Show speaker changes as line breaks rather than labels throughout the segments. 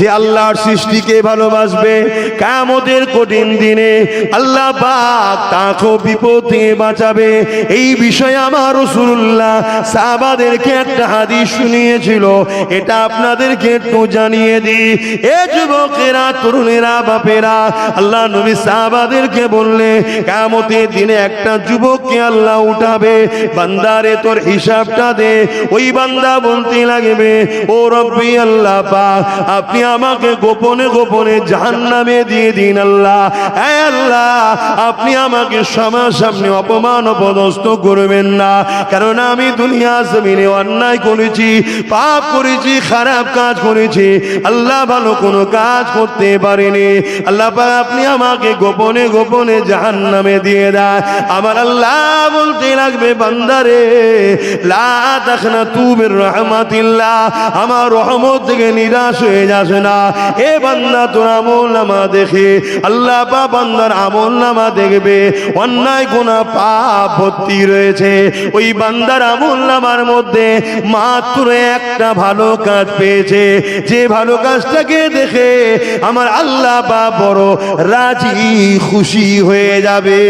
যে আল্লাহর সৃষ্টিকে ভালোবাসবে কিয়ামতের কঠিন দিনে আল্লাহ পাক তাকে বিপদ থেকে বাঁচাবে। এই বিষয়ে আমার রাসূলুল্লাহ সাহাবাদেরকে একটা হাদিস শুনিয়েছিল, এটা আপনাদেরকে একটু জানিয়ে দিই। এ যুবকেরা, তরুণেরা, বাপেরা, আল্লাহ নবী সাহাবাদেরকে বললে কিয়ামতের দিনে একটা যুবককে আল্লাহ উঠাবে, বান্দারে তোর হিসাবটা দে। ওই বান্দা বলতে লাগবে, ও রব্বি আল্লাহ পাক, আপনি আমাকে গোপনে গোপনে জাহান্নামে দিয়ে দিন আল্লাহ। হে আল্লাহ, আপনি আমাকে সামনে অপমান অপদস্থ করবেন না, কারণ আমি দুনিয়া জমিনে অন্যায় করেছি, পাপ করেছি, খারাপ কাজ করেছি আল্লাহ, ভালো কোনো কাজ করতে পারিনি আল্লাহ পাক, আপনি আমাকে গোপনে গোপনে জাহান্নামে দিয়ে দেন। আমার আল্লাহ বলতে লাগবে, বান্দারে লা তাখনাতু মির রাহমাতিল্লাহ, আমার রহমত থেকে নিরাশ হয়ে যাস না। এ বান্দা, তোর আমলনামা দেখে আল্লাহ পাক বান্দার আমলনামা দেখবে, অন্যায় গুনাহ পাপ ভর্তি রয়েছে। ওই বান্দার আমলনামার মধ্যে মাত্র একটা ভালো কাজ পেয়েছে, যে ভালো কাজটাকে দেখে আমার আল্লাহ পাক বড় রাজি খুশি হয়ে যাবে।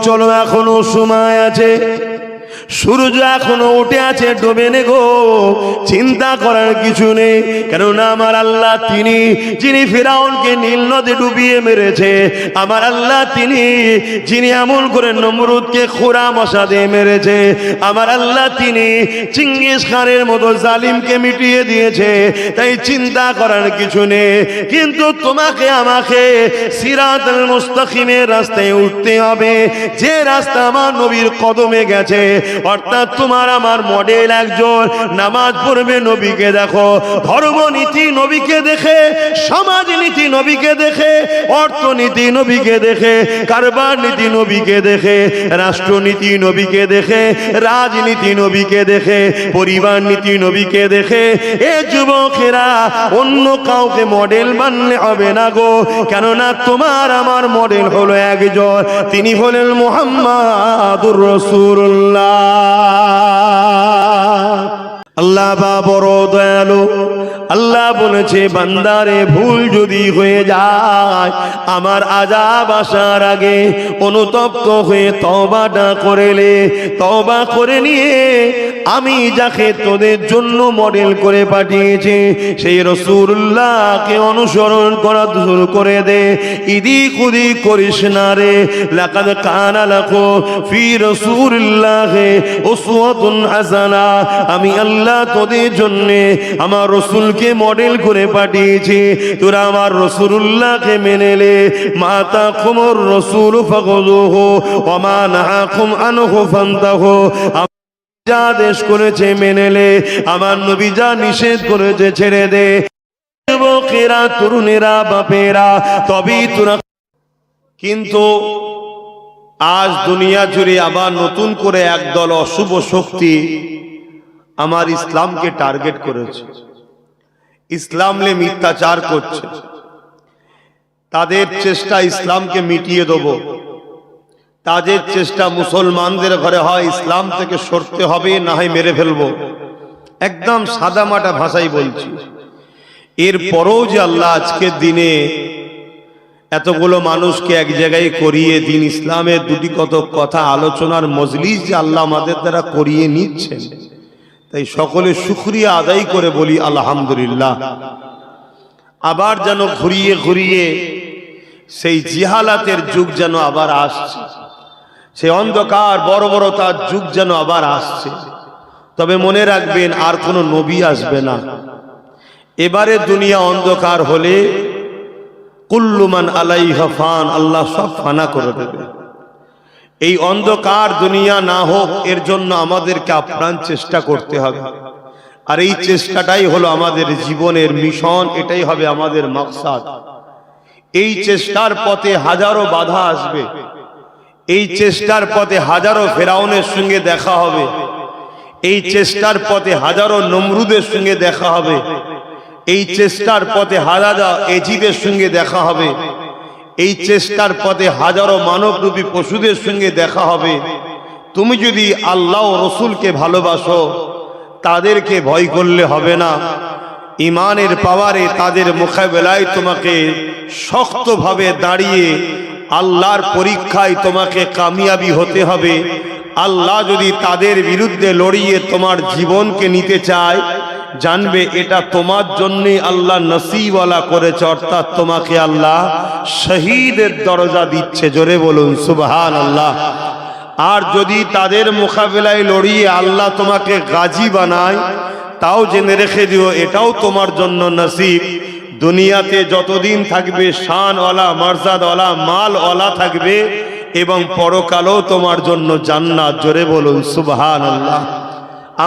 চলো, এখনো সময় আছে, সূর্য এখনো উঠে আছে, ডোবে নে গো, চিন্তা করার কিছু নেই। কেননা আমার আল্লাহ তিনি যিনি ফিরাউনকে নীল নদে ডুবিয়ে মেরেছে, আমার আল্লাহ তিনি যিনি এমন করে নমরুদকে খোরা মশা দিয়ে মেরেছে, আমার আল্লাহ তিনি চিঙ্গিস খানের মতো জালিমকে মিটিয়ে দিয়েছে। তাই চিন্তা করার কিছু নেই, কিন্তু তোমাকে আমাকে সিরাতুল মুস্তাকিমের রাস্তায় উঠতে হবে, যে রাস্তা আমার নবীর কদমে গেছে। অর্থাৎ তোমার আমার মডেল একজন, নামাজ পড়বে নবীকে দেখো, ধর্মনীতি নবীকে দেখে, সমাজনীতি নবীকে দেখে, অর্থনীতি নবীকে দেখে, কারবার নীতি নবীকে দেখে, রাষ্ট্রনীতি নবীকে দেখে, রাজনীতি নবীকে দেখে, পরিবার নীতি নবীকে দেখে। এ যুবকেরা, অন্য কাউকে মডেল মানলে হবে না গো, কেননা তোমার আমার মডেল হলো একজন, তিনি হলেন মুহাম্মাদুর রাসূলুল্লাহ। আল্লাহ বা বড় দয়ালু, আল্লাহ বলেছে, বান্দারে ভুল যদি হয়ে যায় আমার আযাব আসার আগে অনুতপ্ত হয়ে তওবাটা করেলে, তওবা করে নিয়ে আমি যাকে তোদের জন্য মডেল করে পাঠিয়েছি সেই রাসূলুল্লাহকে অনুসরণ করা শুরু করে দে, ইদিক উদিক করিস না রে। লাকাদ কানা লাকুম ফি রাসূলিল্লাহি উসওয়াতুন হাসানা, আমি আল্লাহ তোদের জন্য আমার রাসূলকে মডেল করে পাঠিয়েছি, তোরা আমার রাসূলুল্লাহকে মেনে নে। মাতাকুমুর রাসূলু ফাখুযুহু ওয়া মা নাহাকুম আনহু ফান্তাহু, যা আদেশ করেছে মেনে নে, আমার নবী যা নিষেধ করেছে ছেড়ে দে। যুবকেরা, তরুণেরা, বাপেরা, তবেই তোরা। কিন্তু আজ দুনিয়া জুড়ে আবার নতুন করে একদল অশুভ শক্তি আমার ইসলামকে টার্গেট করেছে, ইসলামে মিথ্যাচার করছে। তাদের চেষ্টা ইসলামকে মিটিয়ে দেব, তাদের চেষ্টা মুসলমানদের ঘরে হয় ইসলাম থেকে সরতে হবে, না হয় মেরে ফেলবো। একদম সাদামাটা ভাষাই বলছি। এরপরও যে আল্লাহ আজকের দিনে এতগুলো মানুষকে এক জায়গায় করিয়ে দিন ইসলামের দুটি কত কথা আলোচনার মজলিস যে আল্লাহ আমাদের দ্বারা করিয়ে নিচ্ছেন, তাই সকলে শুকরিয়া আদায় করে বলি আলহামদুলিল্লাহ। আবার যেন ঘুরিয়ে ঘুরিয়ে সেই জিহালাতের যুগ যেন আবার আসছে, সেই অন্ধকার বর্বরতার যুগ যেন আবার আসছে। তবে মনে রাখবেন, আর কোনো নবী আসবে না। এবারে দুনিয়া অন্ধকার হলে কুল্লু মান আলাইহা ফান, আল্লাহ সব ফানা করে দেবে। এই অন্ধকার দুনিয়া না হোক, এর জন্য আমাদেরকে আপ্রাণ চেষ্টা করতে হবে। আর এই চেষ্টাটাই হলো আমাদের জীবনের মিশন, এটাই হবে আমাদের মাকসাদ। এই চেষ্টার পথে হাজারো বাধা আসবে, এই চেষ্টার পথে হাজারো ফেরাউনের সঙ্গে দেখা হবে, এই চেষ্টার পথে হাজারো নমরুদের সঙ্গে দেখা হবে, এই চেষ্টার পথে হাজারো এজিদের সঙ্গে দেখা হবে, এই চেষ্টার পথে হাজারো মানবরূপী পশুদের সঙ্গে দেখা হবে। তুমি যদি আল্লাহ ও রসুলকে ভালোবাসো, তাদেরকে ভয় করলে হবে না। ইমানের পাওয়ারে তাদের মোকাবেলায় তোমাকে শক্তভাবে দাঁড়িয়ে আল্লাহর পরীক্ষায় তোমাকে কামিয়াবি হতে হবে। আল্লাহ যদি তাদের বিরুদ্ধে লড়িয়ে তোমার জীবনকে নিতে চায়, জানবে এটা তোমার জন্যই আল্লাহ নসিবওয়ালা করেছে, অর্থাৎ তোমাকে আল্লাহ শহীদের দরজা দিচ্ছে। জোরে বলুন সুবহানাল্লাহ। আর যদি তাদের মোকাবেলায় লড়িয়ে আল্লাহ তোমাকে গাজী বানায়, তাও জেনে রেখে দিও এটাও তোমার জন্য নসিব। দুনিয়াতে যতদিন থাকবে শানওয়ালা, মর্যাদাওয়ালা, মালওয়ালা থাকবে, এবং পরকালও তোমার জন্য জান্নাত। জোরে বলুন সুবহানাল্লাহ।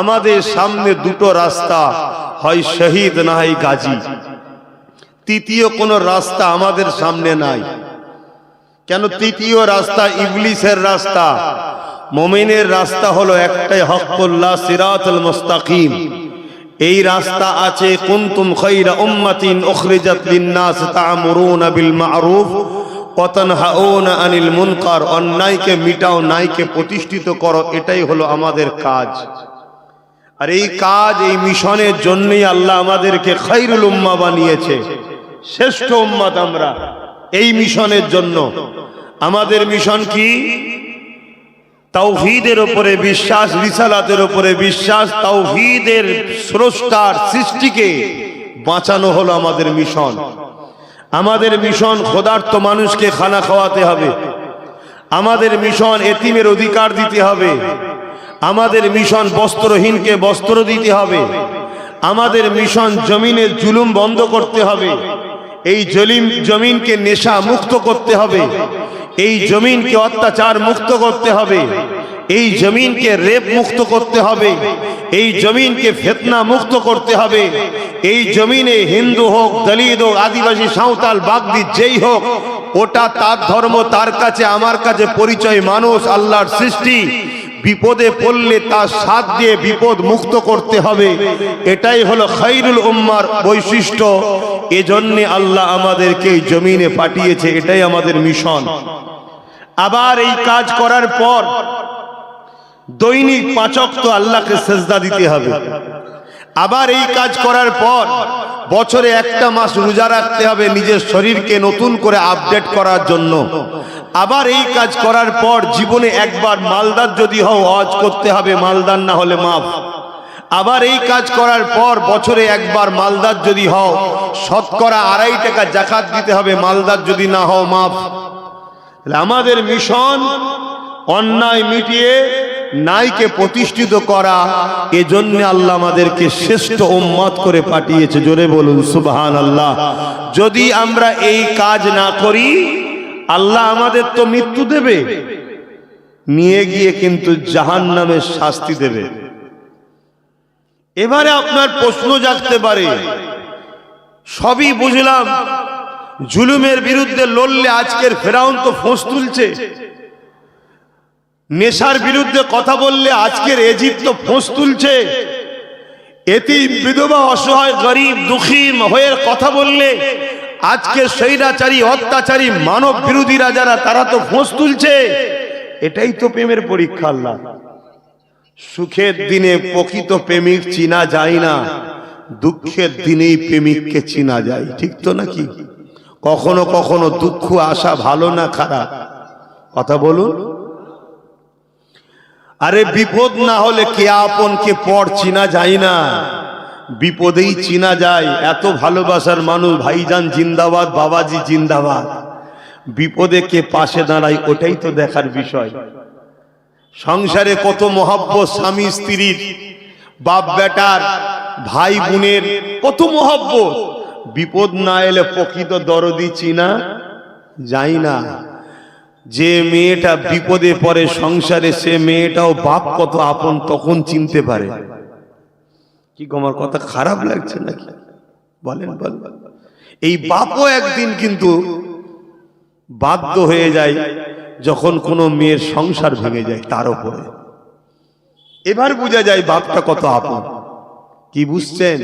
আমাদের সামনে দুটো রাস্তা, হয় শহীদ না হয় গাজী। তৃতীয় কোনো রাস্তা আমাদের সামনে নাই। কেন? তৃতীয় রাস্তা ইবলিসের রাস্তা। মুমিনের রাস্তা হলো একটাই, হকুল্লাহ সিরাতুল মুস্তাকিম। এই রাস্তা আছে, কুনতুম খায়রা উম্মাতিন উখরিজাত লিন-নাস তা'মুরুনা বিল মা'রুফ ওয়া তানহাউনা আনিল মুনকার। অন্যায়কে মিটাও, ন্যায়কে প্রতিষ্ঠিত করো, এটাই হলো আমাদের কাজ। আর এই কাজ, এই মিশনের জন্যই আল্লাহ আমাদেরকে খায়রুল উম্মাহ বানিয়েছে, শ্রেষ্ঠ উম্মত আমরা এই মিশনের জন্য। আমাদের মিশন কি? তাওহীদের উপরে বিশ্বাস, রিসালাতের উপরে বিশ্বাস, তাওহীদের স্রষ্টার সৃষ্টিকে বাঁচানো হলো আমাদের মিশন। আমাদের মিশন ক্ষুধার্ত মানুষকে খানা খাওয়াতে হবে। আমাদের মিশন এতিমের অধিকার দিতে হবে। আমাদের মিশন বস্ত্রহীনকে বস্ত্র দিতে হবে। আমাদের মিশন জমিনের জুলুম বন্ধ করতে হবে। এই জমিনকে নেশা মুক্ত করতে হবে। এই জমিনকে অত্যাচার মুক্ত করতে হবে। এই জমিনকে রেপ মুক্ত করতে হবে। এই জমিনকে ফিতনা মুক্ত করতে হবে। এই জমিনে হিন্দু হোক, দলিত হোক, আদিবাসী, সাঁওতাল, বাগদি, যেই হোক, ওটা তার ধর্ম, তার কাছে আমার কাছে পরিচয়। মানুষ আল্লাহর সৃষ্টি, বিপদে পড়লে তার সাথ দিয়ে বিপদ মুক্ত করতে হবে। এটাই হলো খায়রুল উম্মার বৈশিষ্ট্য। এজন্য আল্লাহ আমাদেরকে এই জমিনে পাঠিয়েছে, এটাই আমাদের মিশন। আবার এই কাজ করার পর দৈনিক 5 ওয়াক্ত আল্লাহকে সিজদা দিতে হবে। আবার এই কাজ করার পর বছরে একটা মাস রোজা রাখতে হবে, নিজের শরীরকে নতুন করে আপডেট করার জন্য। আবার এই কাজ করার পর জীবনে একবার মালদার যদি হও, হজ করতে হবে, মালদার না হলে মাফ। আবার এই কাজ করার পর বছরে একবার মালদার যদি হও, শতকরা 2.5 টাকা যাকাত দিতে হবে, মালদার যদি না হও মাফ। আমাদের মিশন অন্যায় মিটিয়ে ন্যায়কে প্রতিষ্ঠিত করা। এজন্য আল্লাহ আমাদেরকে শ্রেষ্ঠ উম্মত করে পাঠিয়েছে। জোরে বলুন সুবহানাল্লাহ। যদি আমরা এই কাজ না করি, আল্লাহ আমাদের তো মৃত্যু দেবে, নিয়ে গিয়ে কিন্তু জাহান্নামের শাস্তি দেবে। এবারে আপনার প্রশ্ন জাগতে পারে, সবই বুঝলাম, জুলুমের বিরুদ্ধে লড়লে আজকের ফেরাউন তো ফোঁস তুলছে, নেশার বিরুদ্ধে কথা বললে আজকের ইজিপ্ট ফোঁস তুলছে, এতিম, বিধবা, অসহায়, গরিব, দুঃখী হয়ে কথা বললে আজকে স্বৈরাচারী, অত্যাচারী, মানব বিরোধীরা যারা, তারা তো ফোঁস তুলছে। এটাই তো প্রেমের পরীক্ষা। আল্লাহ সুখের দিনে প্রকৃত প্রেমিক চিনা যায় না, দুঃখের দিনেই প্রেমিককে চিনা যায়। ঠিক তো নাকি? কখনো কখনো দুঃখ আসা ভালো না খারাপ? কথা বলুন। আরে বিপদ না হলে কে আপন কে পর চিনা যায় না, বিপদেই চিনা যায়। এত ভালোবাসার মানুষ, ভাইজান জিন্দাবাদ, বাবাজি জিন্দাবাদ, বিপদে কে পাশে দাঁড়ায়, ওটাই তো দেখার বিষয়। সংসারে কত মহব্বত, স্বামী স্ত্রীর, বাপ বেটার, ভাই বোনের কত মহব্বত, বিপদ না এলে প্রকৃত দরদি চিনা যায় না। যে মেয়েটা বিপদে পড়ে সংসারে, সে মেয়েটাও বাপ কত আপন তখন চিনতে পারে। কি আমার কথা খারাপ লাগছে নাকি? বলেন বলেন। এই বাপও একদিন কিন্তু বাধ্য হয়ে যায় যখন কোনো মেয়ের সংসার ভেঙে যায় তার উপরে। এবার বোঝা যায় বাপটা কত আপন। কি বুঝছেন?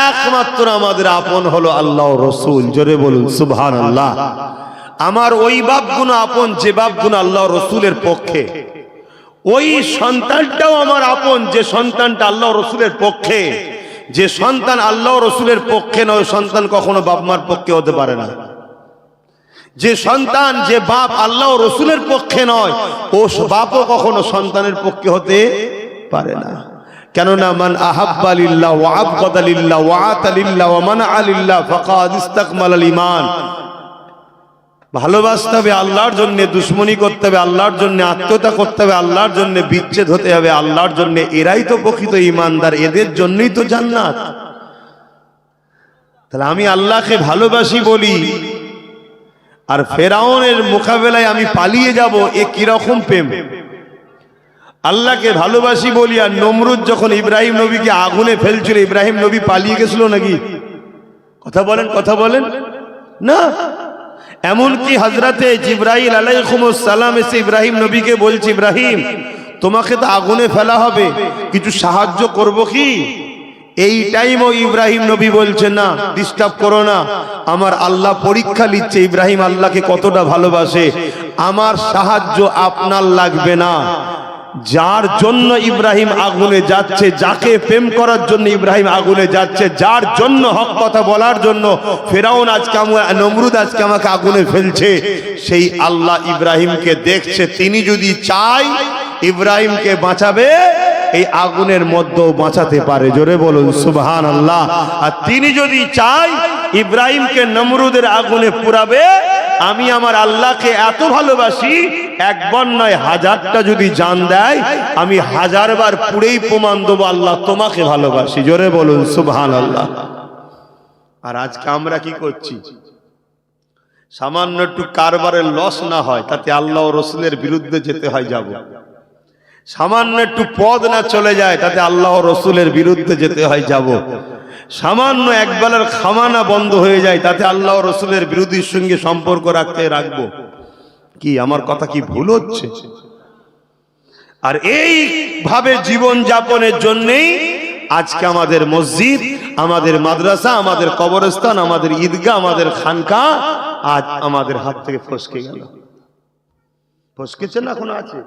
একমাত্র আমাদের আপন হলো আল্লাহ রসুল। জোরে বলুন সুবহানাল্লাহ। আমার ওই বাপগুলো আপন যে বাপগুলো আল্লাহ রসুলের পক্ষে, ওই সন্তানটাও আমার আপন, যে সন্তানটা আল্লাহ রসুলের পক্ষে। যে সন্তান আল্লাহ রসুলের পক্ষে নয়, সন্তান কখনো বাপ মার পক্ষে হতে পারে না। যে সন্তান, যে বাপ আল্লাহ রসুলের পক্ষে নয়, ও বাপও কখনো সন্তানের পক্ষে হতে পারে না। কেননা মান আহাব্বা লিল্লাহ ওয়া আবগাদা লিল্লাহ ওয়া আতা লিল্লাহ ওয়া মানাআ লিল্লাহ ফাকাদ ইসতাকমালাল ঈমান। ভালোবাসতে হবে আল্লাহর জন্য, দুশ্মনী করতে হবে আল্লাহর জন্য, আত্মীয়তা করতে হবে আল্লাহর জন্য, বিচ্ছেদ হতে হবে আল্লাহর জন্য। এরাই তো প্রকৃত ঈমানদার, এদের জন্যই তো জান্নাত। তাহলে আমি আল্লাহকে ভালোবাসি বলি, আর ফেরাউনের মোকাবেলায় আমি পালিয়ে যাব, এ কিরকম প্রেম? আল্লাহকে ভালোবাসি বলি, আর নমরুদ যখন ইব্রাহিম নবীকে আগুনে ফেলছিল, ইব্রাহিম নবী পালিয়ে গেছিল নাকি? কথা বলেন, কথা বলেন না। এমনকি হযরতে জিবরাইল আলাইহিস সালাম এসে ইব্রাহিম নবীকে বলছে, ইব্রাহিম তোমাকে তো আগুনে ফেলা হবে, কিছু সাহায্য করব কি? এই টাইমও ইব্রাহিম নবী বলছে, না, ডিস্টার্ব করো না, আমার আল্লাহ পরীক্ষা নিচ্ছে ইব্রাহিম আল্লাহকে কতটা ভালোবাসে, আমার সাহায্য আপনার লাগবে না। যার জন্য ইব্রাহিম আগুনে যাচ্ছে, যাকে প্রেম করার জন্য ইব্রাহিম আগুনে যাচ্ছে, যার জন্য হক কথা বলার জন্য ফেরাউন আজকে নমরুদ আজকে আমাকে আগুনে ফেলছে, সেই আল্লাহ ইব্রাহিমকে দেখছে। তিনি যদি চায় ইব্রাহিমকে বাঁচাবে, এই আগুনের মধ্যেও বাঁচাতে পারে। জোরে বলুন সুবহানাল্লাহ। আর তিনি যদি চায় ইব্রাহিমকে নমরুদের আগুনে পুরাবে, আমি আমার আল্লাহকে এত ভালোবাসি, একবার নয় হাজারটা যদি জান দেয়, আমি 1000 বার পুড়েই প্রমাণ দেবো আল্লাহ তোমাকে ভালোবাসি। জোরে বলুন সুবহানাল্লাহ। আর আজকে আমরা কি করছি? সামান্য একটু কারবারের লস না হয় তাতে আল্লাহ ও রসুলের বিরুদ্ধে যেতে হয় যাব। সামান্য একটু পদ না চলে যায় তাতে আল্লাহ ও রসুলের বিরুদ্ধে যেতে হয় যাব। সামান্য একবেলার খামানা বন্ধ হয়ে যায় তাতে আল্লাহ ও রসুলের বিরোধীর সঙ্গে সম্পর্ক রাখবো কি? আমার কথা কি ভুল হচ্ছে? আর এই ভাবে জীবন যাপনের জন্যই আজকে আমাদের মসজিদ, আমাদের মাদ্রাসা, আমাদের কবরস্থান, আমাদের ঈদগাহ, আমাদের খানকা আজ আমাদের হাত থেকে ফসকে গেল। ফসকেছে না? এখন আছে,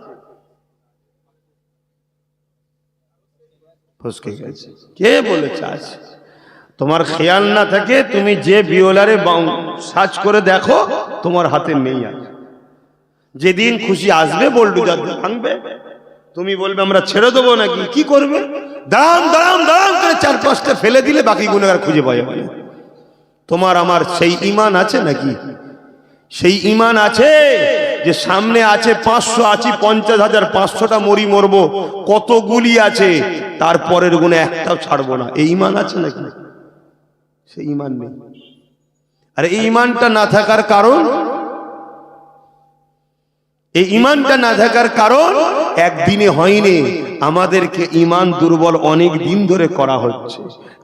ফসকে গেছে। কে বলেছে আজ? তোমার খেয়াল না থাকে, তুমি যে বিওলারে সার্চ করে দেখো, তোমার হাতে নেই। আজ যেদিন খুশি আসবে বোল্ডুজার ভাঙবে, তুমি বলবে আমরা ছেড়ে দেবো নাকি? কি করবে? দাঁড়ান দাঁড়ান দাঁড়ান করে 4-5টা ফেলে দিলে বাকি গুণাগার খুঁজে পাওয়া যাবে। তোমার আমার সেই ঈমান আছে নাকি? সেই ঈমান আছে যে সামনে আছে 500, আছি 50,000, 500টা মরবো, কত গুলি আছে, তারপরের গুণে একটাও ছাড়বো না, এই ঈমান আছে নাকি? সেই ঈমান নেই। আর এই ঈমানটা না থাকার কারণ, এই ঈমানটা না থাকার কারণ একদিনে হয়নি, আমাদেরকে ঈমান দুর্বল অনেক দিন ধরে করা হচ্ছে।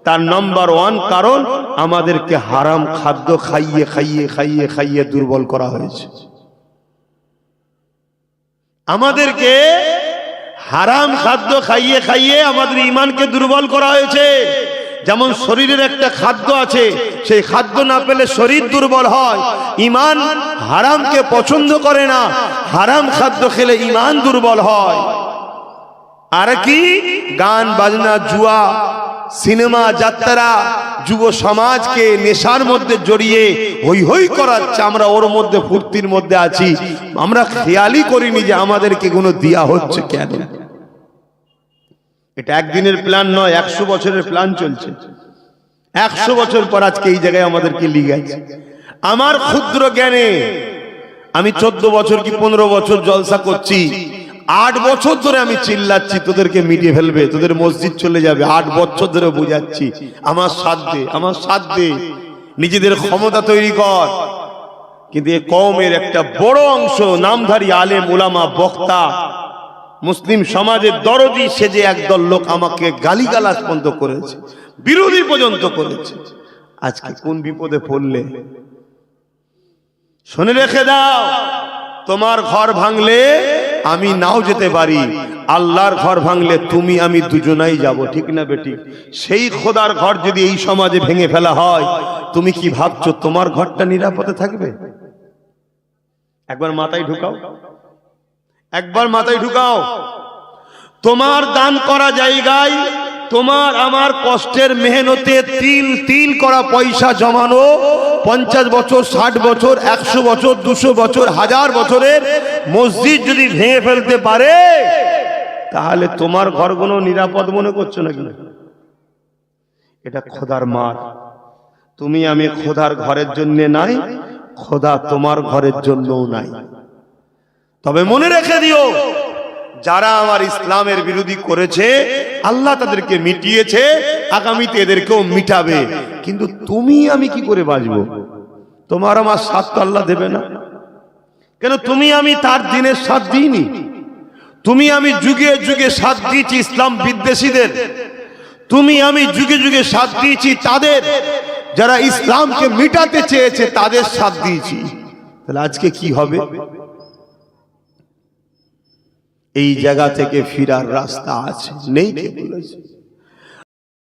তার নাম্বার 1 কারণ, আমাদেরকে হারাম খাদ্য খাইয়ে খাইয়ে খাইয়ে খাইয়ে দুর্বল করা হয়েছে। আমাদেরকে হারাম খাদ্য খাইয়ে খাইয়ে আমাদের ঈমানকে দুর্বল করা হয়েছে। যেমন শরীরের একটা খাদ্য আছে, সেই খাদ্য না পেলে শরীর দুর্বল হয়। ঈমান হারামকে পছন্দ করে না, হারাম খাদ্য খেলে ঈমান দুর্বল হয়। আর কি? গান বাজনা, জুয়া, সিনেমা, যাত্রা যুব সমাজকে নেশার মধ্যে জড়িয়ে হই হই করাচ্ছে। আমরা ওর মধ্যে ফুর্তির মধ্যে আছি, আমরা খেয়ালই করিনি যে আমাদেরকে কোনো দেয়া হচ্ছে কেন। এটা একদিনের প্ল্যান নয়, 100 বছরের প্ল্যান চলছে। 100 বছর পর আজকে এই জায়গায় আমাদেরকে লিয়ে গেছে। আমার ক্ষুদ্র জ্ঞানে আমি 14 বছর কি 15 বছর জলসা করছি, 8 বছর ধরে আমি চিল্লাচ্ছি তোদেরকে মিটিয়ে ফেলবে, তোদের মসজিদ চলে যাবে। 8 বছর ধরে বুঝাচ্ছি আমার সাথ দে, আমার সাথ দে, নিজেদের ক্ষমতা তৈরি কর। কিন্তু এই কওমের একটা বড় অংশ, নামধারী আলেম ওলামা, বক্তা, মুসলিম সমাজের দরদি সেজে একদল লোক আমাকে গালিগালাজ পর্যন্ত করেছে, বিরোধী পর্যন্ত করেছে। আজকে কোন বিপদে পড়লে শুনে রেখে দাও, তোমার ঘর ভাঙলে আমি নাও যেতে পারি, আল্লাহর ঘর ভাঙলে তুমি আমি দুজনাই যাব। ঠিক না বেটি? সেই খোদার ঘর যদি এই সমাজে ভেঙে ফেলা হয়, তুমি কি ভাবছো তোমার ঘরটা নিরাপদে থাকবে? একবার মাথায় ঢুকাও, একবার মাথায় ঢুকাও। তোমার দান করা জায়গায় তোমার আমার কষ্টের মেহনতে তিল তিল করা পয়সা জমানো 50 বছর 60 বছর 100 বছর 200 বছর 1000 বছরের মসজিদ যদি ভেঙে ফেলতে পারে, তাহলে তোমার ঘরগুলো নিরাপদ মনে করছো নাকি? এটা খোদার মার। তুমি আমি খোদার ঘরের জন্য নাই, খোদা তোমার ঘরের জন্যও নাই। তবে মনে রেখে দিও, যারা আমার ইসলামের বিরোধী করেছে আল্লাহ তাদেরকে মিটিয়েছে, আগামীতে এদেরকেও মিটাবে। কিন্তু তুমি আমি কি করে বাঁচবো? তোমার আমার সাথ তো আল্লাহ দেবে না। কেন? তুমি আমি তার দিনের সাথ দিইনি। তুমি আমি যুগে যুগে সাথ দিয়েছি ইসলাম বিদ্বেষীদের। তুমি আমি যুগে যুগে সাথ দিয়েছি তাদের যারা ইসলামকে মিটাতে চেয়েছে, তাদের সাথ দিয়েছি। তাহলে আজকে কি হবে? এই জায়গা থেকে ফিরার রাস্তা আছে, নেই কে বলেছে?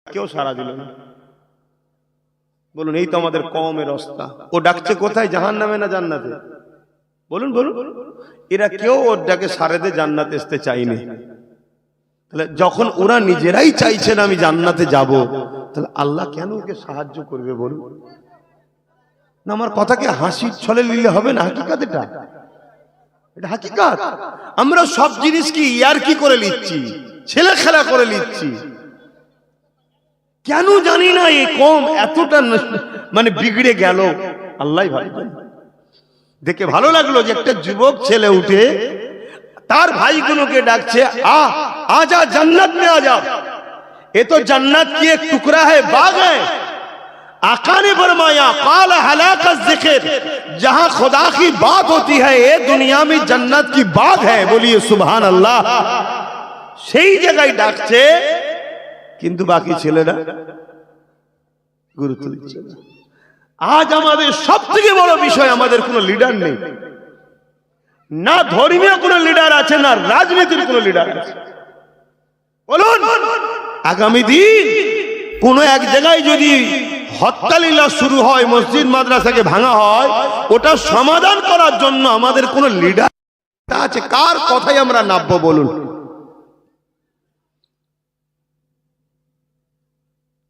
কেউ সাড়া দিল না। বলুন, এই তো আমাদের কওমের রাস্তা। ও ডাকছে কোথায়? জাহান্নামে না জান্নাতে? বলুন বলুন। এরা কেউ ওর ডাকে সাড়া দিয়ে জান্নাতে আসতে চাইনি। তাহলে যখন ওরা নিজেরাই চাইছেন আমি জান্নাতে যাব, তাহলে আল্লাহ কেন ওকে সাহায্য করবে বলুন? না, আমার কথাকে হাসির ছলে নিলে হবে না। হাকিকাত এটা, এটা হাকিকাত। আমরা সব জিনিস কি ইয়ারকি করে নিচ্ছি, ছেলে খেলা করে নিচ্ছি। কেন জানি না এই কম এতটা মানে বিগড়ে গেল, আল্লাহ ভালো জানে। দেখে ভালো লাগলো যে একটা যুবক ছেলে উঠে তার ভাইগুলোকে ডাকছে, आजा जन्नत में आजा। ये तो जन्नत की एक टुकड़ा है, बाग है। आका ने फरमाया, काल हलाकत जिक्र, जहां खुदा की बात होती है ये दुनिया में जन्नत की बाग है। बोलिए सुभान अल्लाह। সেই জায়গায় ডাকছে, কিন্তু বাকি ছেলেরা গুরুত্ব দিচ্ছে না। আজ আমাদের সবথেকে বড় বিষয়, আমাদের কোনো লিডার নেই। না ধর্মীয় কোনো লিডার আছে, না রাজনীতির কোনো লিডার আছে। বলুন, আগামী দিন কোন এক জায়গায় যদি হত্যালীলা শুরু হয়, মসজিদ মাদ্রাসাকে ভাঙা হয়, ওটা সমাধান করার জন্য আমাদের কোন লিডার আছে? কার কথাই আমরা নামবো বলুন?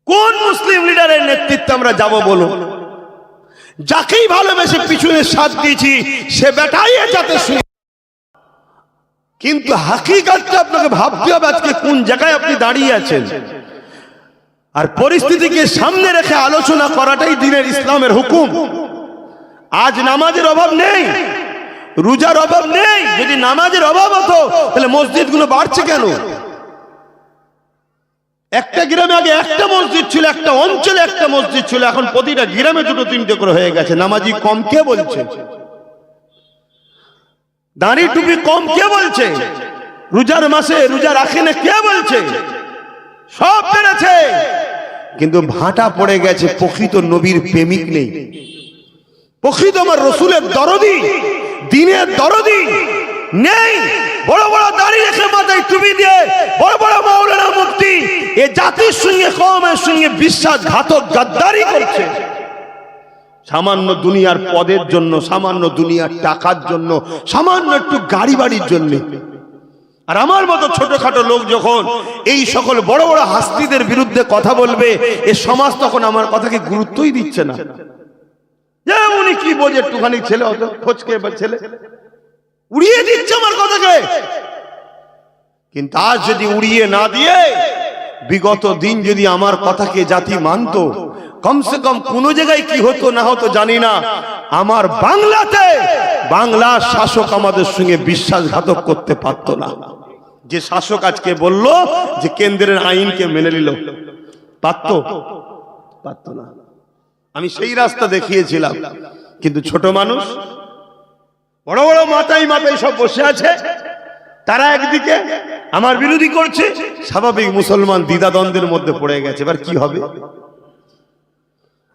কোন মুসলিম লিডারের নেতৃত্বে আমরা যাব বলুন? যাকেই ভালোবেসে পিছনে সাথ দিয়েছি সে বেটাই যাতে শুনে। কিন্তু হাকিকতটা আপনাকে ভাবতে হবে, আজকে কোন জায়গায় আপনি দাঁড়িয়ে আছেন। আর পরিস্থিতিকে সামনে রেখে আলোচনা করাটাই দ্বীনের ইসলামের হুকুম। আজ নামাজের অভাব নেই, রোজার অভাব নেই। যদি নামাজের অভাব হতো তাহলে মসজিদগুলো বাড়ছে কেন? একটা গ্রামে আগে একটা মসজিদ ছিল, একটা অঞ্চলে একটা মসজিদ ছিল, এখন প্রতিটা গ্রামে দুটো তিনটে করে হয়ে গেছে। নামাজি কম কে বলছে? দাড়ি টুপি কম কে বলছে? রোজার মাসে রোজা রাখে না কে বলছে? সব বেড়েছে, কিন্তু ভাটা পড়ে গেছে। প্রকৃত নবীর প্রেমিক নেই, প্রকৃত আমার রসুলের দরদি, দ্বীনের দরদি নেই। বড় বড় দাড়ি রেখে মাথায় টুপি দিয়ে বড় বড় মাওলানা মুফতি এ জাতির সঙ্গে কওমের সঙ্গে বিশ্বাসঘাতক গাদ্দারি করছে। সামান্য দুনিয়ার পদের জন্য, সামান্য দুনিয়ার টাকার জন্য, সামান্য একটু গাড়ি বাড়ির জন্য। আর আমার মতো ছোটখাটো লোক যখন এই সকল বড় বড় হাস্তিদের বিরুদ্ধে কথা বলবে, এ সমাজ তখন আমার কথাকে গুরুত্বই দিচ্ছে না। যে উনি কি বোঝে, একটুখানি ছেলে হতো ফচকে বা ছেলে, উড়িয়ে দিচ্ছে আমার কথাকে। কিন্তু আজ যদি উড়িয়ে না দিয়ে বিগত দিন যদি আমার কথাকে জাতি মানত, কমসে কম কোন জায়গায় কি হতো না হতো জানি না, আমার বাংলাতে বাংলার শাসক আমাদের সঙ্গে বিশ্বাসঘাতক করতে পারত না। যে শাসক আজকে বলল যে কেন্দ্রের আইনকে মেনে নিল, পারত না। আমি সেই রাস্তা দেখিয়েছিলাম, কিন্তু ছোট মানুষ, বড় বড় মাথায় মাথায় সব বসে আছে, তারা একদিকে আমার বিরোধী করছে। স্বাভাবিক মুসলমান দ্বিধাদ্বন্দ্বের মধ্যে পড়ে গেছে। এবার কি হবে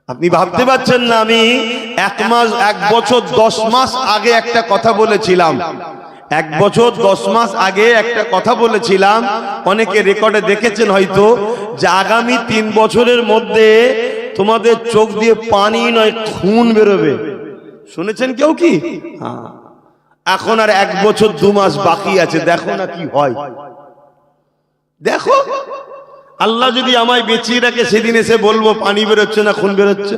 আপনি ভাবতে পারছেন না। আমি 1 বছর 10 মাস আগে একটা কথা বলেছিলাম, 1 বছর 10 মাস আগে একটা কথা বলেছিলাম, অনেকে রেকর্ডে দেখেছেন হয়তো, যে আগামী 3 বছরের মধ্যে তোমাদের চোখ দিয়ে পানি নয় খুন বেরোবে। শুনেছেন কেউ কি? হ্যাঁ। এখন আর 1 বছর 2 মাস বাকি আছে, দেখো না কি হয়। দেখো আল্লাহ যদি আমায় বেঁচিয়ে রাখে, সেদিন এসে বলবো পানি বেরোচ্ছে না খুন বেরোচ্ছে।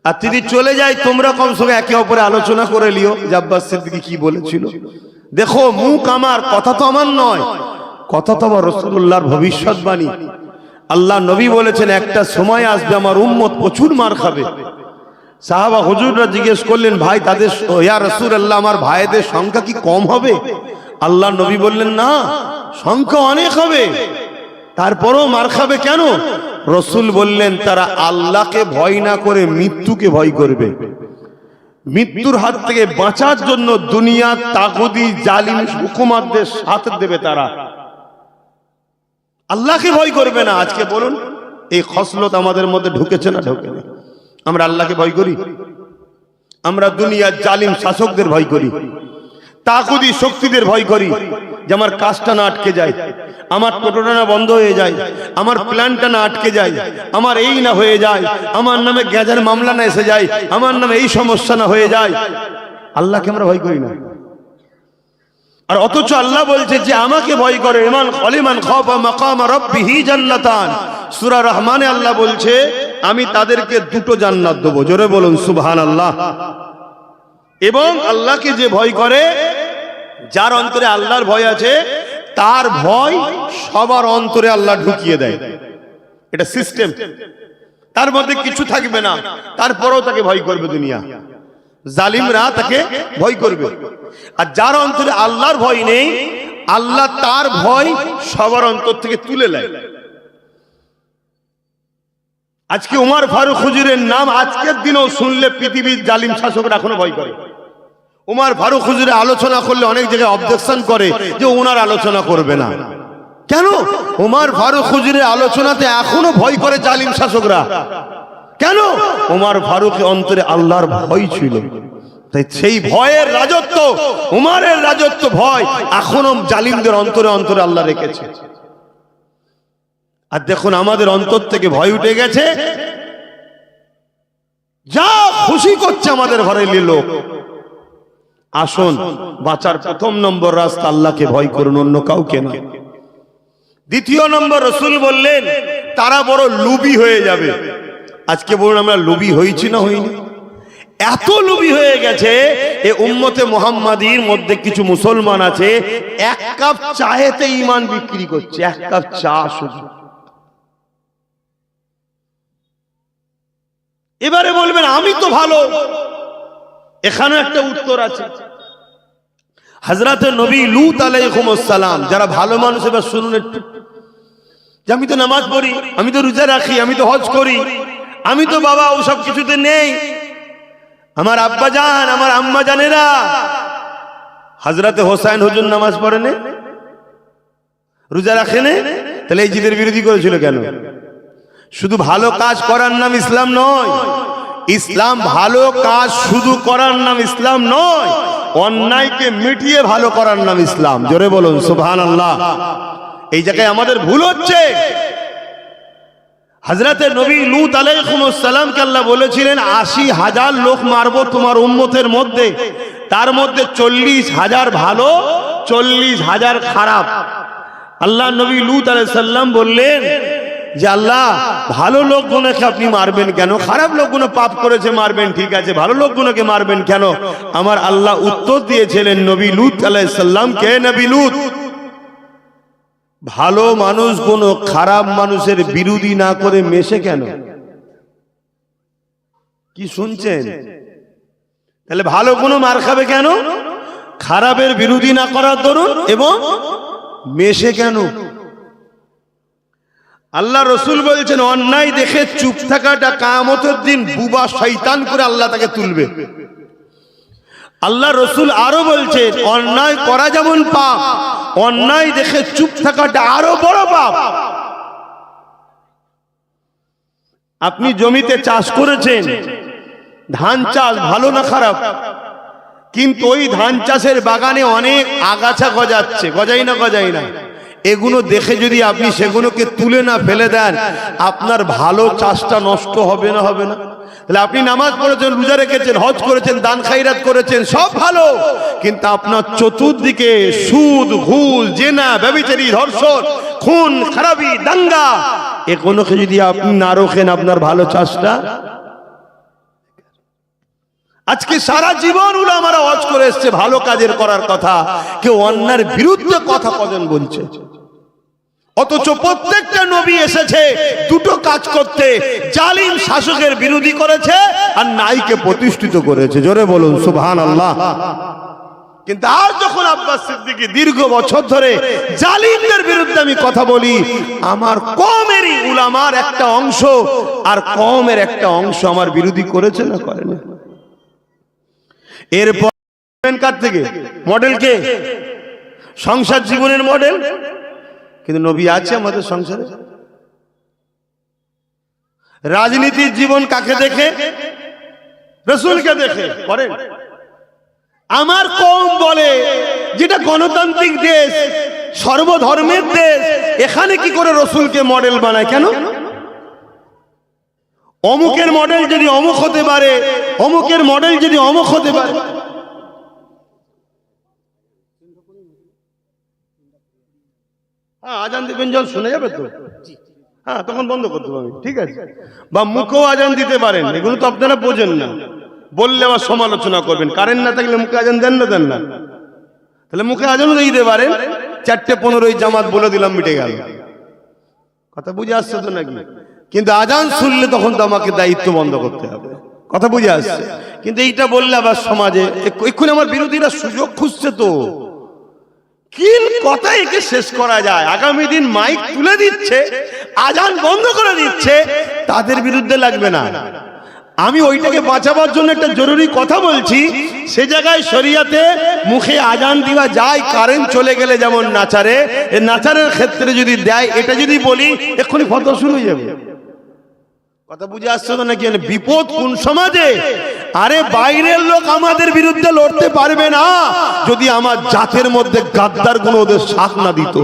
আর যদি চলে যায়, তোমরা কমসে কম একে অপরে আলোচনা করে লিও যে আব্বাস সিদ্দিকী কি বলেছিল। দেখো মুখ আমার, কথা তো আমার নয়, কথা তো আমার রাসূলুল্লাহর ভবিষ্যৎবাণী। আল্লাহ নবী বলেছেন একটা সময় আসবে আমার উম্মত প্রচুর মার খাবে। সাহাবা হুজুররা জিজ্ঞেস করলেন, ভাই তাদের, ইয়া রাসূলুল্লাহ আমার ভাইদের সংখ্যা কি কম হবে? আল্লাহ নবী বললেন, না, সংখ্যা অনেক হবে, তারপরও মার খাবে কেন? রসুল বললেন, তারা আল্লাহকে ভয় না করে মৃত্যুকে ভয় করবে। মৃত্যুর হাত থেকে বাঁচার জন্য দুনিয়ার তাগুদি জালিম হুকুমাতদের সাথ দেবে তারা, আল্লাহকে ভয় করবে না। আজকে বলুন এই খসলত আমাদের মধ্যে ঢুকেছে না ঢোকেনি? আমরা আল্লাহকে ভয় করি? আমরা দুনিয়ার জালিম শাসকদের ভয় করি, তাগুদি শক্তিদের ভয় করি যে আমার কাজটা না আটকে যায়, আমার টোটোটা না বন্ধ হয়ে যায়, আমার প্ল্যানটা না আটকে যায়, আমার এই না হয়ে যায়, আমার নামে গ্যাজের মামলা না এসে যায়, আমার নামে এই সমস্যা না হয়ে যায়। আল্লাহকে আমরা ভয় করি না। আর অথচ আল্লাহ বলছে যে আমাকে ভয় করে ইমান খলিমান খাফা মাকাম রাব্বিহি জান্নাতান। সূরা রহমানে আল্লাহ বলছে আমি তাদেরকে দুটো জান্নাত দেব। জোরে বলুন সুবহানাল্লাহ। এবং আল্লাহকে যে ভয় করে, যার অন্তরে আল্লাহর ভয় আছে, তার ভয় সবার অন্তরে আল্লাহ ঢুকিয়ে দেয়। এটা সিস্টেম, তার মধ্যে কিছু থাকবে না, তারপরেও তাকে ভয় করবে দুনিয়া, জালিমরা তাকে ভয় করবে। আর যার অন্তরে আল্লাহর ভয় নেই, আল্লাহ তার ভয় সবার অন্তর থেকে তুলে নেয়। আজকে উমর ফারুক হুজুরের নাম আজকের দিনেও শুনলে পৃথিবীর জালিম শাসকরা এখনো ভয় করে। উমর ফারুক হুজুরের আলোচনা করলে অনেক জায়গায় অবজেকশন করে যে ওনার আলোচনা করবে না। কেন? উমর ফারুক হুজুরের আলোচনাতে এখনো ভয় করে জালিম শাসকরা। কেন? উমর ফারুকের অন্তরে আল্লাহর ভয় ছিল, তাই সেই ভয়ের রাজত্ব, উমরের রাজত্ব ভয় এখনো জালিমদের অন্তরে অন্তরে আল্লাহ রেখেছে। আর দেখুন আমাদের অন্তর থেকে ভয় উঠে গেছে, যা খুশি করছে আমাদের ঘরের লোক। আসুন বাঁচার প্রথম নম্বর রাস্তা আল্লাহকে ভয় করুন, অন্য কাউকে না। দ্বিতীয় নম্বর রাসূল বললেন তারা বড় লোভী হয়ে যাবে। আজকে বলুন আমরা লোভী হয়েছি না হইনি? এত লোভী হয়ে গেছে এ উম্মতে মুহাম্মাদির মধ্যে কিছু মুসলমান আছে এক কাপ চায়েতে ঈমান বিক্রি করছে, এক কাপ চা শুধু। এবারে বলবেন আমি তো ভালো। এখানে একটা উত্তর আছে। হযরতে নবী লূত আলাইহিস সালাম, যারা ভালো মানুষ এবার শুনুন একটু, যে আমি তো নামাজ পড়ি, আমি তো রোজা রাখি, আমি তো হজ করি, আমি তো বাবা ওসব কিছুতে নেই, আমার আব্বা জান আমার আম্মা জানেরা। হযরতে হোসেন হুজুর নামাজ পড়েন, রোজা রাখেন, তাহলে এই জিদের বিরোধী করেছিল কেন? শুধু ভালো কাজ করার নাম ইসলাম নয়। ইসলাম ভালো কাজ শুধু করার নাম ইসলাম নয়, অন্যায়কে মিটিয়ে ভালো করার নাম ইসলাম। জোরে বলুন সুবহানাল্লাহ। এই জায়গায় আমাদের ভুল হচ্ছে। হযরতে নবী লূত আলাইহিস সালামকে আল্লাহ বলেছিলেন ৮০,০০০ লোক মারবো তোমার উম্মতের মধ্যে, তার মধ্যে ৪০,০০০ ভালো, ৪০,০০০ খারাপ। আল্লাহ নবী লূত আলাইহিস সালাম বললেন যে আল্লাহ ভালো লোকগুলোকে আপনি মারবেন কেন? খারাপ লোকগুলো পাপ করেছে মারবেন, ঠিক আছে, ভালো লোকগুলোকে মারবেন কেন? আমার আল্লাহ উত্তর দিয়েছিলেন নবী লূত আলাইহিস সালামকে, নবী লূত, ভালো মানুষগুলো খারাপ মানুষের বিরোধী না করে মেশে কেন? কি শুনছেন? তাহলে ভালো গুলো মার খাবে কেন? খারাপের বিরোধী না করার দরুন, এবং মেশে কেন? আল্লাহ রসুল বলছেন অন্যায় দেখে চুপ থাকাটা কিয়ামতের দিন বুবা শয়তান করে আল্লাহ তাকে তুলবে। আল্লাহ রসুল আরো বলছেন অন্যায় করা যেমন পাপ, অন্যায় দেখে চুপ থাকাটা আরো বড় পাপ। আপনি জমিতে চাষ করেছেন, ধান চাষ ভালো না খারাপ, কিন্তু ওই ধান চাষের বাগানে অনেক আগাছা গজাচ্ছে, গজাই না গজাই না? এগুলো দেখে যদি আপনি সেগুলোকে তুলে না ফেলে দেন, আপনার ভালো চাষটা নষ্ট হবে না হবে না? তাহলে আপনি নামাজ পড়েছেন, রোজা রেখেছেন, হজ করেছেন, দান খায়রাত করেছেন, সব ভালো, কিন্তু আপনার চতুর্দিকে সুদ, ঘুষ, জেনা, ব্যভিচারী, ধর্ষণ, খুন খারাপি, দাঙ্গা, এগুলোকে যদি আপনি না রোখেন, আপনার ভালো চাষটা। আজকে সারা জীবন উলামারা ওয়াজ করে এসছে ভালো কাজের করার কথা, কেউ অন্যায়ের বিরুদ্ধে কথা কজন বলছে? অথচ প্রত্যেকটা নবী এসেছে দুটো কাজ করতে, জালিম শাসকের বিরোধী করেছে আর নাইকে প্রতিষ্ঠিত করেছে। জোরে বলুন সুবহানাল্লাহ। কিন্তু আর যখন আব্বাস সিদ্দিকী দীর্ঘ বছর ধরে জালিমদের বিরুদ্ধে আমি কথা বলি, আমার কওমেরই উলামার একটা অংশ আর কওমের একটা অংশ আমার বিরোধী করেছে না করে না? এরপর কার থেকে মডেল কে? সংসার জীবনের মডেল। কিন্তু নবী আছে আমাদের সংসারে? রাজনীতির জীবন কাকে দেখে? রাসূলকে দেখে করেন। আমার কওম বলে যেটা গণতান্ত্রিক দেশ, সর্বধর্মের দেশ, এখানে কি করে রাসূলকে মডেল বানায়? কেন? অমুকের মডেল যদি অমুক হতে পারে, অমুকের মডেল যদি অমুক হতে পারে। হ্যাঁ, আজান দিবেন যখন শুনে যাবে তো, হ্যাঁ তখন বন্ধ করতে হবে, ঠিক আছে? বা মুখেও আজান দিতে পারেন, এগুলো তো আপনারা বোঝেন না, বললে আবার সমালোচনা করবেন। কারেন্ট না থাকলে মুখে আজান দেন না? দেন না? তাহলে মুখে আজানও দিতে পারেন। 4:15 জামাত বলে দিলাম, মিটে গেল। কথা বুঝে আসছে তো নাকি? কিন্তু আজান শুনলে তখন তো আমাকে দায়িত্ব বন্ধ করতে হবে। কথা বুঝে আসছে? কিন্তু এইটা বললে আবার সমাজে এক্ষুনি আমার বিরোধীরা সুযোগ খুঁজছে তো, কি কথা একে শেষ করা যায়। আগামী দিন মাইক তুলে দিচ্ছে, আজান বন্ধ করে দিচ্ছে, তাদের বিরুদ্ধে লাগবে না। আমি ওইটাকে বাঁচাবার জন্য একটা জরুরি কথা বলছি। সে জায়গায় শরিয়াতে মুখে আজান দেওয়া যায়, কারেন্ট চলে গেলে যেমন নাচারে, এই নাচারের ক্ষেত্রে যদি দেয়, এটা যদি বলি এক্ষুনি ফতোয়া শুরু হয়ে যাবে। কথা বুঝে আসছে তো নাকি? বিপদ কোন সমাজে? আরে বাইরের লোক আমাদের বিরুদ্ধে লড়তে পারবে না যদি আমার জাতের মধ্যে গাদ্দার গুলো ওদের সাথ না দিত।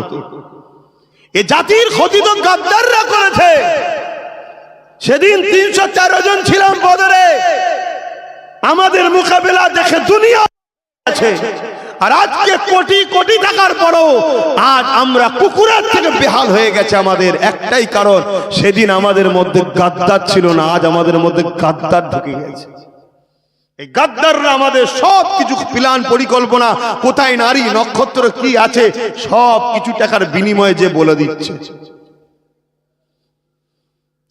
এ জাতির ক্ষতি তো গাদ্দাররা করেছে। সেদিন 313 জন ছিলাম বদরে, আমাদের মোকাবেলা দেখে দুনিয়া আছে। আর আজকে কোটি কোটি টাকার পরও আজ আমরা কুকুরের থেকে বেহাল হয়ে গেছে। আমাদের একটাই কারণ, সেদিন আমাদের মধ্যে গাদ্দার ছিল না, আজ আমাদের মধ্যে গাদ্দার ঢুকে গেছে। এই গাদ্দাররা আমাদের সব কিছু প্ল্যান, পরিকল্পনা, কোথায় নারী, নক্ষত্র কি আছে, সব কিছু টাকার বিনিময়ে যে বলে দিচ্ছে।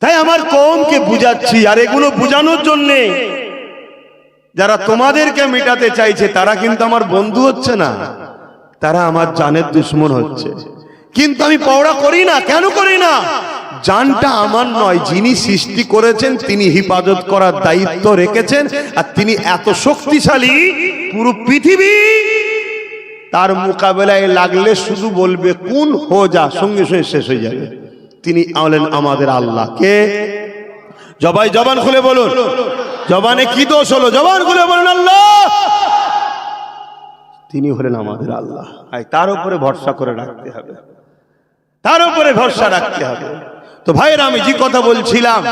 তাই আমার কওমকে বুঝাচ্ছি, আর এগুলো বুঝানোর জন্যে যারা তোমাদেরকে মেটাতে চাইছে তারা কিন্তু আমার বন্ধু হচ্ছে না, তারা আমার জানের দুশ্মন হচ্ছে। কিন্তু আমি পওড়া করি না। কেন করি না? জানটা আমার নয়, যিনি সৃষ্টি করেছেন তিনি হেফাজত করার দায়িত্ব রেখেছেন। আর তিনি এত শক্তিশালী, পুরো পৃথিবী তার মোকাবেলায় লাগলে শুধু বলবে কুন হো যা, সঙ্গে সঙ্গে শেষ হয়ে যাবে। তিনি হলেন আমাদের আল্লাহ। কে? জবাই জবান খুলে বলুন, জবানে কি দোষ হলো? জবান খুলে বলুন আল্লাহ। তিনি হলেন আমাদের আল্লাহ। তার উপরে ভরসা করে রাখতে হবে, তার উপরে ভরসা রাখতে হবে। তো ভাইরা, আমি যে কথা বলছিলাম,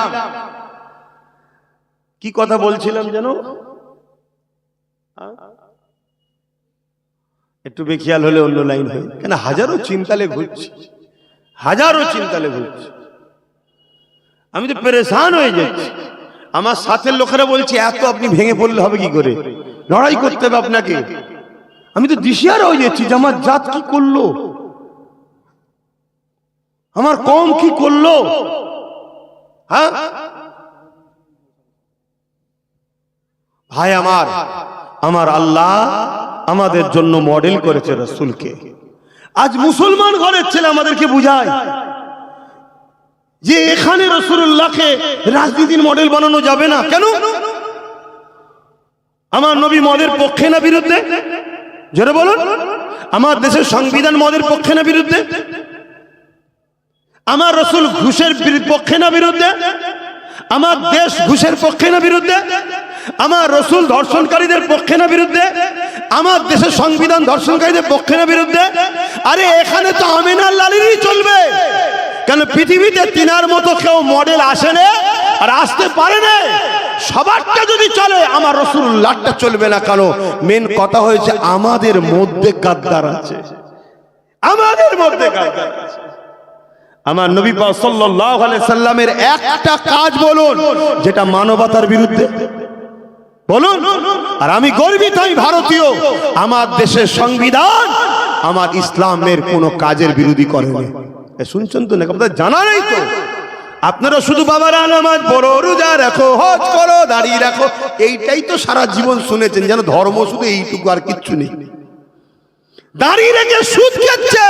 কি কথা বলছিলাম যেন একটু বেখেয়াল হলে অন্য লাইন হয়। কেন হাজারো চিন্তালে ঘুরছি, হাজারো চিন্তালে ঘুরছি, আমি তো পেরেশান হয়ে যাচ্ছি। আমার সাথের লোকেরা বলছে এত আপনি ভেঙে পড়লে হবে কি করে, লড়াই করতে হবে আপনাকে। আমি তো দিশিয়ারা হয়ে যাচ্ছি যে আমার জাত কি করলো, আমার কওম কি করলো। হ্যাঁ ভাই আমার, আমার আল্লাহ আমাদের জন্য মডেল করেছে রাসূলকে। আজ মুসলমান ঘরের ছেলে আমাদেরকে বুঝায় যে এখানে রাসূলুল্লাহকে রাজনীতির মডেল বানানো যাবে না। কেন? আমার নবী মদের পক্ষে না বিরুদ্ধে? জোরে বলুন। আমার দেশের সংবিধান মদের পক্ষে না বিরুদ্ধে? আমার রাসূল ঘুষের পক্ষে না বিরুদ্ধে? আমার দেশ ঘুষের পক্ষে না বিরুদ্ধে? আমার রাসূল ধর্ষণকারীদের পক্ষে না বিরুদ্ধে? আমার দেশের সংবিধান ধর্ষণকারীদের পক্ষে না বিরুদ্ধে? আরে এখানে তো আমিনার লালিরই চলবে। কেন পৃথিবীতে তিনার মতো কেউ মডেল আসে না, আর আসতে পারে না। সবারটা যদি চলে আমার রাসূলুল্লাহটা চলবে না কেন? মেন কথা হয়েছে আমাদের মধ্যে গাদ্দার আছে, আমাদের মধ্যে গাদ্দার আছে। আমার নবী পাক সাল্লাল্লাহু আলাইহি সাল্লামের একটা কাজ বলুন যেটা মানবতার বিরুদ্ধে, বলুন। আর আমি গর্বিত, আমি ভারতীয়, আমার দেশের সংবিধান আমার ইসলামের কোনো কাজের বিরোধী করে না। শুনছেন তো না? আপনাদের জানা নেই তো? আপনারা শুধু বাবারা নামাজ পড়ো, রোজা রাখো, হজ করো, দাঁড়িয়ে রাখো, এইটাই তো সারা জীবন শুনেছেন, যেন ধর্ম শুধু এইটুকু আর কিচ্ছু নেই। দাঁড়িয়ে রেখে সুদ খাচ্ছে,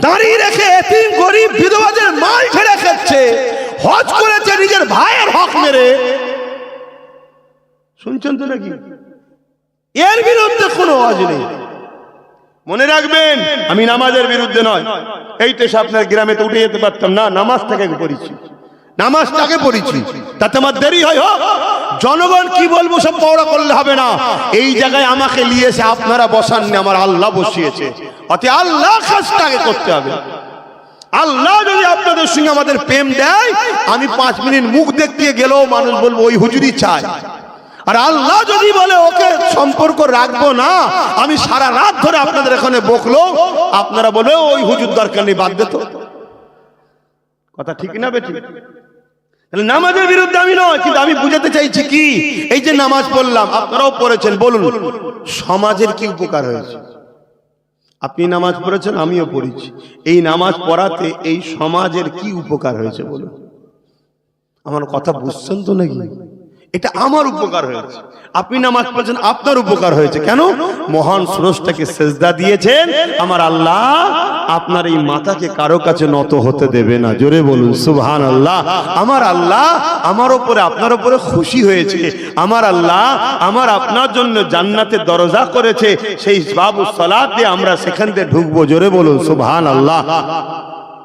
দাঁড়িয়ে রেখে এতিম গরিব বিধবাদের মাল ছেড়ে খাচ্ছে, হজ করেছে নিজের ভাইয়ের হক মেরে। শুনছেন তো নাকি? এর বিরুদ্ধে কোনো আওয়াজ নেই। মনে রাখবেন, আমি নামাজের বিরুদ্ধে নয়। এই তো আপনার গ্রামে তো উঠে যেতে পারতাম না, নামাজটাকে পড়েছি, নামাজটাকে পড়েছি, তাতে আমার দেরি হয় হোক। জনগণ কি বলবো সব পড়া করলে হবে না। এই জায়গায় আমাকে নিয়েছে, আপনারা বসাননি, আমার আল্লাহ বসিয়েছে। অতএব আল্লাহ কাজটাকে করতে হবে। আল্লাহ যদি আপনাদের সঙ্গে আমাদের প্রেম দেয়, আমি 5 মিনিট মুখ দেখতে গেলেও মানুষ বলবো ওই হুজুরি চাই। আর আল্লাহ যদি বলে ওকে সম্পর্ক রাখবো না, আমি সারা রাত ধরে আপনাদের এখানে বকলো, আপনারা বলে ওই হুজুর দরকার নেই, বাদ দে তো। কথা ঠিক না বেটি? তাহলে নামাজের বিরুদ্ধে আমি নয়, কিন্তু আমি বুঝাতে চাইছি কি, এই যে নামাজ পড়লাম, আপনারাও পড়েছেন, বলুন সমাজের কি উপকার হয়েছে? আপনি নামাজ পড়েছেন, আমিও পড়েছি, এই নামাজ পড়াতে এই সমাজের কি উপকার হয়েছে বলুন? আমার কথা বুঝছেন তো নাকি? এটা আমার উপকার হয়েছে। আপনি নামাজ পড়েছেন, আপনার উপকার হয়েছে। কেন? মহান স্রষ্টাকে সেজদা দিয়েছেন, আমার আল্লাহ আপনার এই মাথাকে কারো কাছে নত হতে দেবে না। জোরে বলুন সুবহানাল্লাহ। আমার আল্লাহ আমার উপরে, আপনার উপরে খুশি হয়েছে। আমার আল্লাহ আমার আপনার জন্য জান্নাতের দরজা করেছে, সেই বাবুস সালাত দিয়ে আমরা সেখান থেকে ঢুকবো। জোরে বলুন সুবহানাল্লাহ।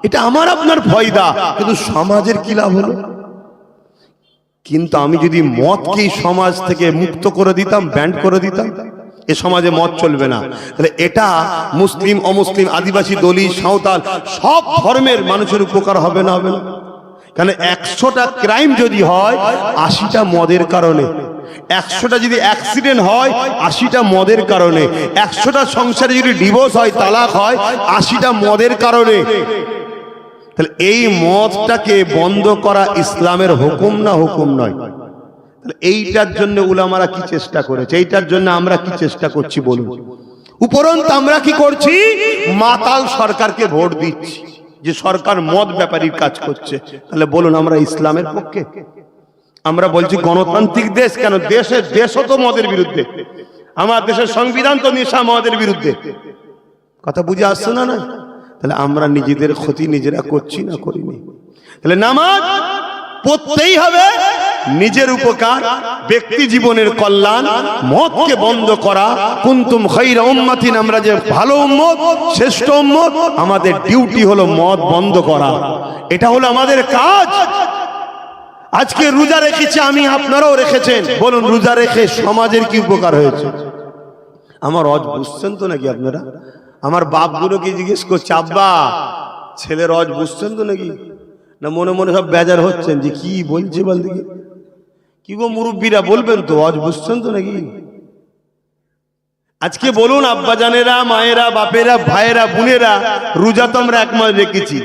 এটা আমার আপনার ফায়দা, কিন্তু সমাজের কি লাভ হলো? কিন্তু আমি যদি মদকে সমাজ থেকে মুক্ত করে দিতাম, ব্যান্ড করে দিতাম, এ সমাজে মদ চলবে না, তাহলে এটা মুসলিম অমুসলিম আদিবাসী দলিত সাঁওতাল সব ধর্মের মানুষের উপকার হবে না? হবে না? কারণ 100টা ক্রাইম যদি হয় 80টা মদের কারণে, 100টা যদি অ্যাক্সিডেন্ট হয় 80টা মদের কারণে, 100টা সংসারে যদি ডিভোর্স হয়, তালাক হয়, 80টা মদের কারণে। তাহলে এই মদটাকে বন্ধ করা ইসলামের হুকুম না হুকুম নয়? তাহলে এইটার জন্য উলামারা কি চেষ্টা করেছে, এইটার জন্য আমরা কি চেষ্টা করছি বলুন? উপরন্ত আমরা কি করছি? মাতাল সরকারকে ভোট দিচ্ছি, যে সরকার মদ ব্যাপারীর কাজ করছে। তাহলে বলুন আমরা ইসলামের পক্ষে? আমরা বলছি গণতান্ত্রিক দেশ, কেন দেশও তো মদের বিরুদ্ধে, আমার দেশের সংবিধান তো নেশা মদের বিরুদ্ধে। কথা বুঝে আসছে না? না, তাহলে আমরা নিজেদের ক্ষতি নিজেরা করছি না করিনি? তাহলে নামাজ পড়তেই হবে, নিজের উপকার, ব্যক্তি জীবনের কল্যাণ, মদকে বন্ধ করা। কুনতুম খায়রা উম্মাতিন, আমরা যে ভালো উম্মত, শ্রেষ্ঠ উম্মত, আমাদের ডিউটি হলো মদ বন্ধ করা। এটা হলো আমাদের কাজ। আজকে রোজা রেখেছি আমি, আপনারাও রেখেছেন, বলুন রোজা রেখে সমাজের কি উপকার হয়েছে? আমার রজ বুঝছেন তো নাকি আপনারা? আমার বাপগুলোকে জিজ্ঞেস করছে, আব্বা ছেলে রজ বুঝছেন তো নাকি? না মনে মনে সব বেজার হচ্ছেন যে কি বলছে বল দেখি। কি গো মুরব্বীরা, বলবেন তো রজ বুঝছেন তো নাকি? আজকে বলুন আব্বা জানেরা, মায়েরা, বাপেরা, ভাইয়েরা, বোনেরা, রোজা তো আমরা 1 মাস রেখেছি,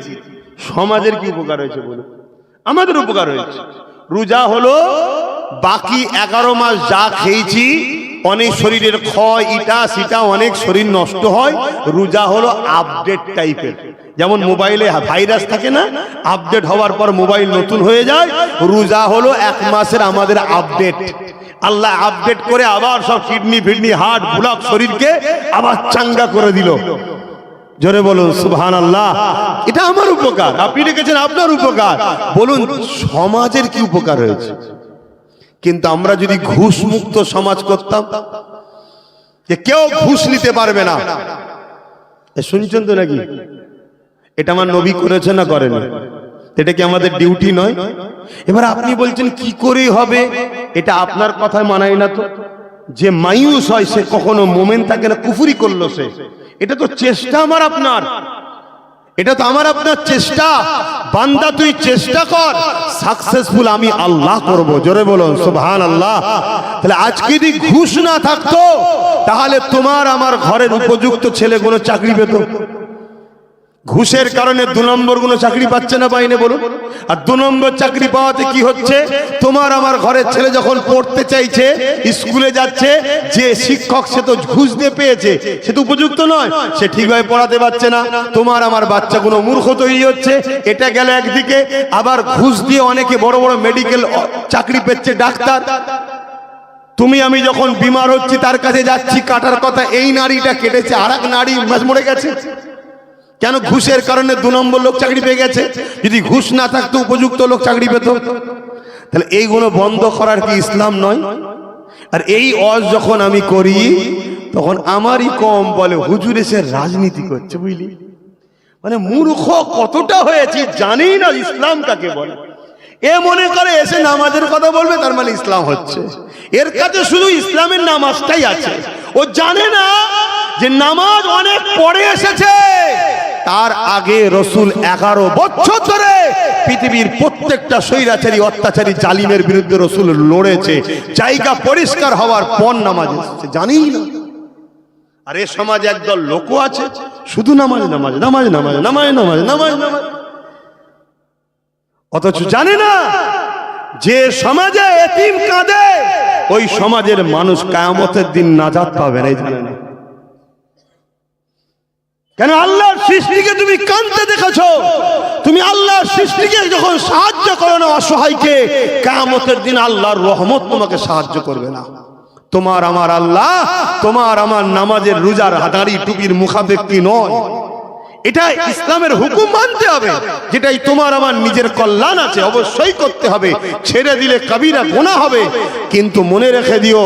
সমাজের কি উপকার হয়েছে বলুন? আমাদের উপকার হয়েছে। রোজা হলো বাকি 11 মাস যা খেয়েছি, অনেক শরীরের ক্ষয়, ইটা সিটা, অনেক শরীর নষ্ট হয়। রোজা হলো আপডেট টাইপের, যেমন মোবাইলে ভাইরাস থাকে না, আপডেট হওয়ার পর মোবাইল নতুন হয়ে যায়। রোজা হলো 1 মাসের আমাদের আপডেট। আল্লাহ আপডেট করে আবার সব কিডনি ফিডনি হার্ট ব্লক শরীরকে আবার চাঙ্গা করে দিল। জোরে বলুন সুবহানাল্লাহ। এটা আমার উপকার, আপনি রেখেছেন আপনার উপকার। বলুন সমাজের কি উপকার হয়েছে? কিন্তু আমরা যদি ঘুষ মুক্ত সমাজ করতাম, যে কেউ ঘুষ নিতে পারবে না, শুনছেন তো নাকি? এটা আমার নবী করেছে না করেন? এটা কি আমাদের ডিউটি নয়? এবার আপনি বলছেন কি করে হবে? এটা আপনার কথায় মানায় না তো। যে মায়ুস হয় সে কখনো মোমেন থাকে না, কুফরি করলো সে। এটা তো চেষ্টা আমার আপনার। এটা তো আমার আপনার চেষ্টা। বান্দা তুই চেষ্টা কর, সাকসেসফুল আমি আল্লাহ করব। জোরে বলুন সুবহানাল্লাহ। তাহলে আজকে যদি ঘুষ না থাকতো তাহলে তোমার আমার ঘরের উপযুক্ত ছেলেগুলো চাকরি পেত। ঘুষের কারণে 2 নম্বর গুলো চাকরি পাচ্ছে না, পাইনে বলুন। আর 2 নম্বর চাকরি পাওয়াতে কি হচ্ছে, তোমার আমার ঘরের ছেলে যখন পড়তে চাইছে, স্কুলে যাচ্ছে, যে শিক্ষক সে তো ঘুষ দিয়ে পেয়েছে, সে তো উপযুক্ত নয়, সে ঠিকভাবে পড়াতে পারছে না। তোমার আমার বাচ্চাগুলো মূর্খ তৈরি হচ্ছে। এটা গেল একদিকে। আবার ঘুষ দিয়ে অনেকে বড় বড় মেডিকেল চাকরি পেচ্ছে, ডাক্তার। তুমি আমি যখন বিমার হচ্ছি, তার কাছে যাচ্ছি, কাটার কথা এই নাড়িটা কেটেছে, আর এক নাড়ি মরে গেছে। কেন? ঘুষের কারণে 2 নম্বর লোক চাকরি পেয়ে গেছে। যদি ঘুষ না থাকতো উপযুক্ত লোক চাকরি পেত। তাহলে এইগুলো বন্ধ করার কি ইসলাম নয়? আর এই ওয়াজ যখন আমি করি তখন আমারই কম বলে হুজুর এসে রাজনীতি করছে, বুঝলি? মানে মূর্খ কতটা হয়েছি জানি না ইসলাম কাকে বলে। এ মনে করে এসে নামাজের কথা বলবে, তার মানে ইসলাম হচ্ছে। এর কাছে শুধু ইসলামের নামাজটাই আছে। ও জানে না যে নামাজ অনেক পরে এসেছে। তার আগে রসুল 11 বছর ধরে পৃথিবীর প্রত্যেকটা স্বৈরাচারী, অত্যাচারী, জালিমের বিরুদ্ধে রসুল লড়েছে। জায়গা পরিষ্কার হওয়ার পর নামাজ এসেছে, জানি না। আর এ সমাজে একদল লোক আছে শুধু নামাজ নামাজ নামাজ নামাজ নামাজ নামাজ নামাজ নামাজ, অথচ জানে না যে সমাজে এতিম কাঁদে ওই সমাজের মানুষ কিয়ামতের দিন নাজাত পাবে না, জানে না। কেন? আল্লাহর সৃষ্টিকে তুমি কাঁদতে দেখেছো। তুমি আল্লাহর সৃষ্টিকে যখন সাহায্য করো না অসহায়কে, কিয়ামতের দিন আল্লাহর রহমত তোমাকে সাহায্য করবে না। তোমার আমার আল্লাহ তোমার আমার নামাজের, রোজার, দাড়ি টুপির মুখাপেক্ষী নয়। এটা ইসলামের হুকুম মানতে হবে। যেটাই তোমার আমার নিজের কল্যাণ আছে অবশ্যই করতে হবে। ছেড়ে দিলে কবিরা গুনাহ হবে। কিন্তু মনে রেখে দিও